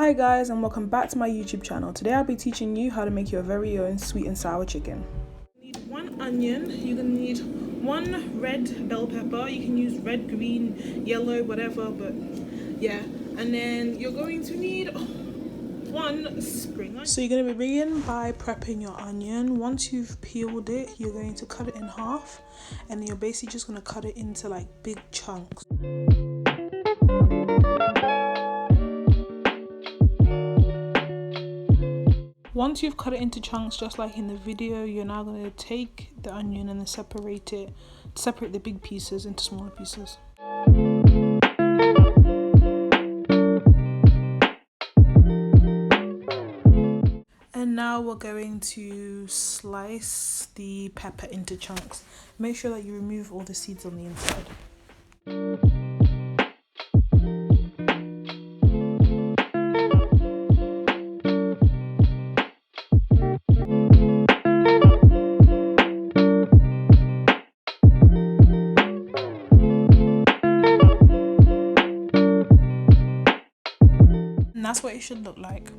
Hi guys, and welcome back to my YouTube channel. Today I'll be teaching you how to make your very own sweet and sour chicken. You need 1 onion, you're going to need 1 red bell pepper. You can use red, green, yellow, whatever, but yeah. And then you're going to need 1 spring onion. So you're going to be beginning by prepping your onion. Once you've peeled it, you're going to cut it in half, and then you're basically just going to cut it into like big chunks. Once you've cut it into chunks just like in the video, you're now going to take the onion and then separate the big pieces into smaller pieces. And now we're going to slice the pepper into chunks. Make sure that you remove all the seeds on the inside. And that's what it should look like.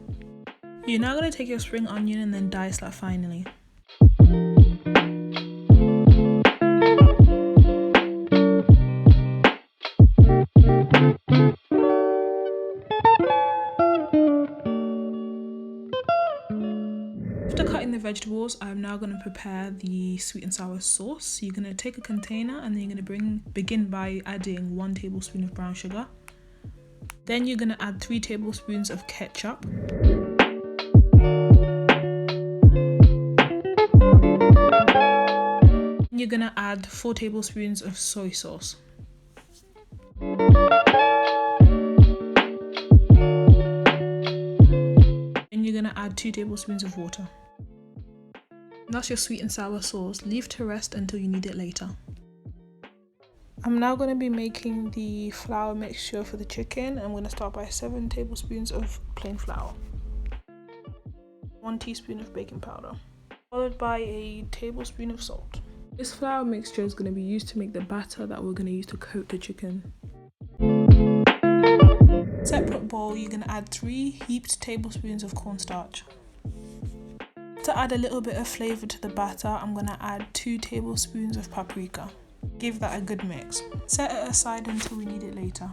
You're now going to take your spring onion and then dice that finely. After cutting the vegetables, I'm now going to prepare the sweet and sour sauce. You're going to take a container and then you're going to begin by adding 1 tablespoon of brown sugar. Then you're going to add 3 tablespoons of ketchup. You're going to add 4 tablespoons of soy sauce. And you're going to add 2 tablespoons of water. And that's your sweet and sour sauce. Leave to rest until you need it later. I'm now going to be making the flour mixture for the chicken. I'm going to start by 7 tablespoons of plain flour, 1 teaspoon of baking powder, followed by a tablespoon of salt. This flour mixture is going to be used to make the batter that we're going to use to coat the chicken. Separate bowl, you're going to add 3 heaped tablespoons of cornstarch. To add a little bit of flavour to the batter, I'm going to add 2 tablespoons of paprika. Give that a good mix. Set it aside until we need it later.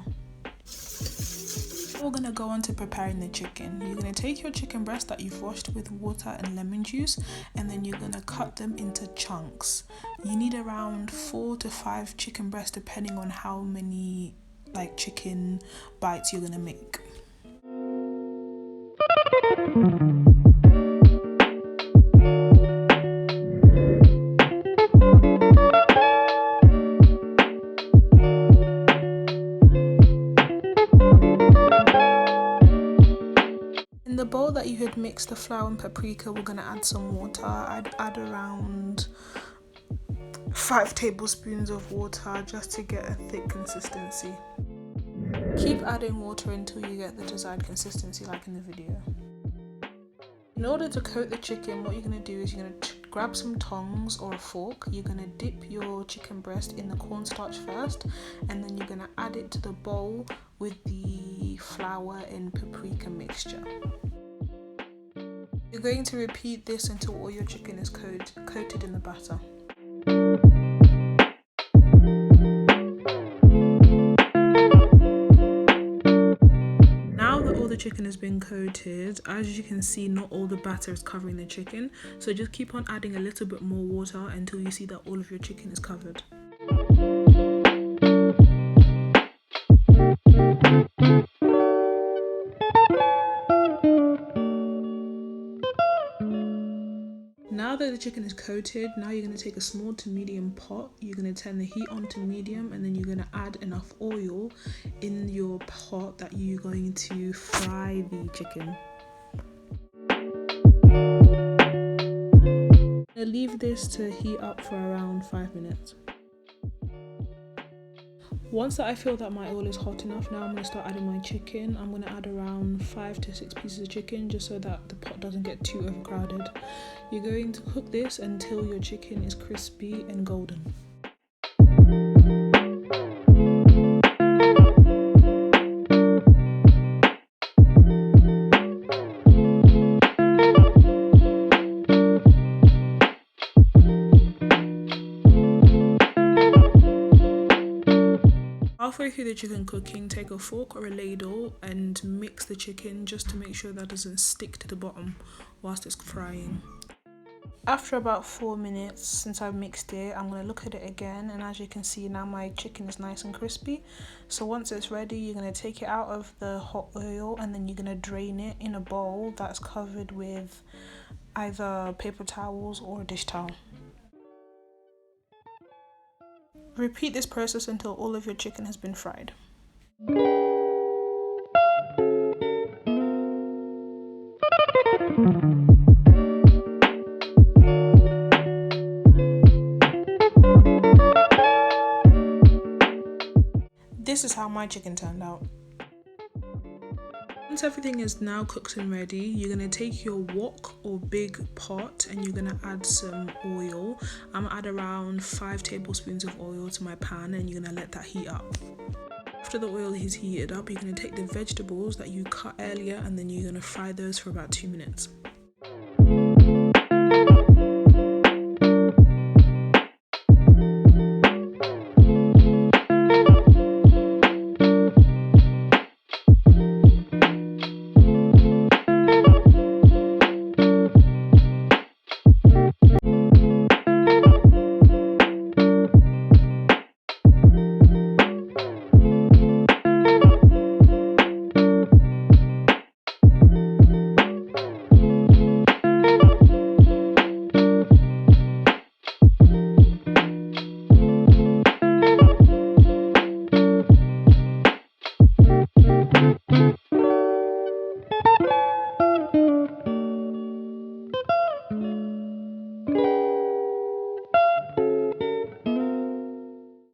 We're going to go on to preparing the chicken. You're going to take your chicken breast that you've washed with water and lemon juice, and then you're going to cut them into chunks. You need around 4 to 5 chicken breasts depending on how many chicken bites you're going to make. In the bowl that you had mixed the flour and paprika, we're going to add some water. I'd add around 5 tablespoons of water just to get a thick consistency. Keep adding water until you get the desired consistency like in the video. In order to coat the chicken, what you're going to do is you're going to grab some tongs or a fork. You're going to dip your chicken breast in the cornstarch first, and then you're going to add it to the bowl with the flour and paprika mixture. You're going to repeat this until all your chicken is coated in the batter. Now that all the chicken has been coated, as you can see, not all the batter is covering the chicken, so just keep on adding a little bit more water until you see that all of your chicken is covered. Now that the chicken is coated, now you're going to take a small to medium pot. You're going to turn the heat on to medium, and then you're going to add enough oil in your pot that you're going to fry the chicken. I'll leave this to heat up for around 5 minutes. Once that I feel that my oil is hot enough, now I'm going to start adding my chicken. I'm going to add around 5 to 6 pieces of chicken just so that the pot doesn't get too overcrowded. You're going to cook this until your chicken is crispy and golden. Halfway through the chicken cooking, take a fork or a ladle and mix the chicken just to make sure that doesn't stick to the bottom whilst it's frying. After about 4 minutes since I've mixed it, I'm going to look at it again, and as you can see now my chicken is nice and crispy. So once it's ready, you're going to take it out of the hot oil and then you're going to drain it in a bowl that's covered with either paper towels or a dish towel. Repeat this process until all of your chicken has been fried. This is how my chicken turned out. Once everything is now cooked and ready, you're going to take your wok or big pot and you're going to add some oil. I'm going to add around 5 tablespoons of oil to my pan and you're going to let that heat up. After the oil is heated up, you're going to take the vegetables that you cut earlier and then you're going to fry those for about 2 minutes.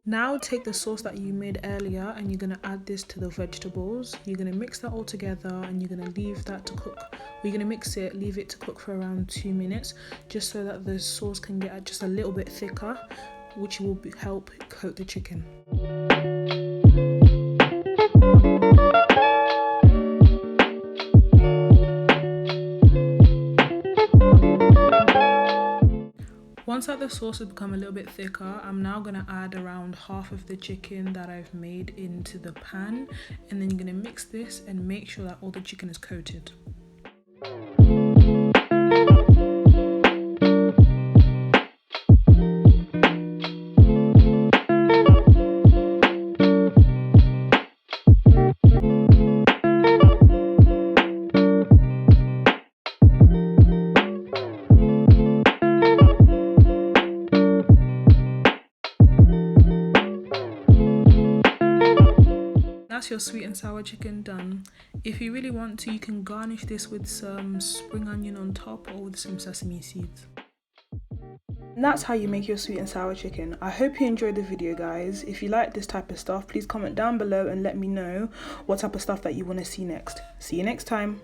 Now take the sauce that you made earlier and you're going to add this to the vegetables. You're going to mix that all together and you're going to leave that to cook. We're going to mix it, leave it to cook for around 2 minutes just so that the sauce can get just a little bit thicker, which will help coat the chicken. Once that the sauce has become a little bit thicker, I'm now going to add around half of the chicken that I've made into the pan, and then you're going to mix this and make sure that all the chicken is coated. That's your sweet and sour chicken done. If you really want to, you can garnish this with some spring onion on top or with some sesame seeds. And that's how you make your sweet and sour chicken. I hope you enjoyed the video, guys. If you like this type of stuff, please comment down below and let me know what type of stuff that you want to see next. See you next time.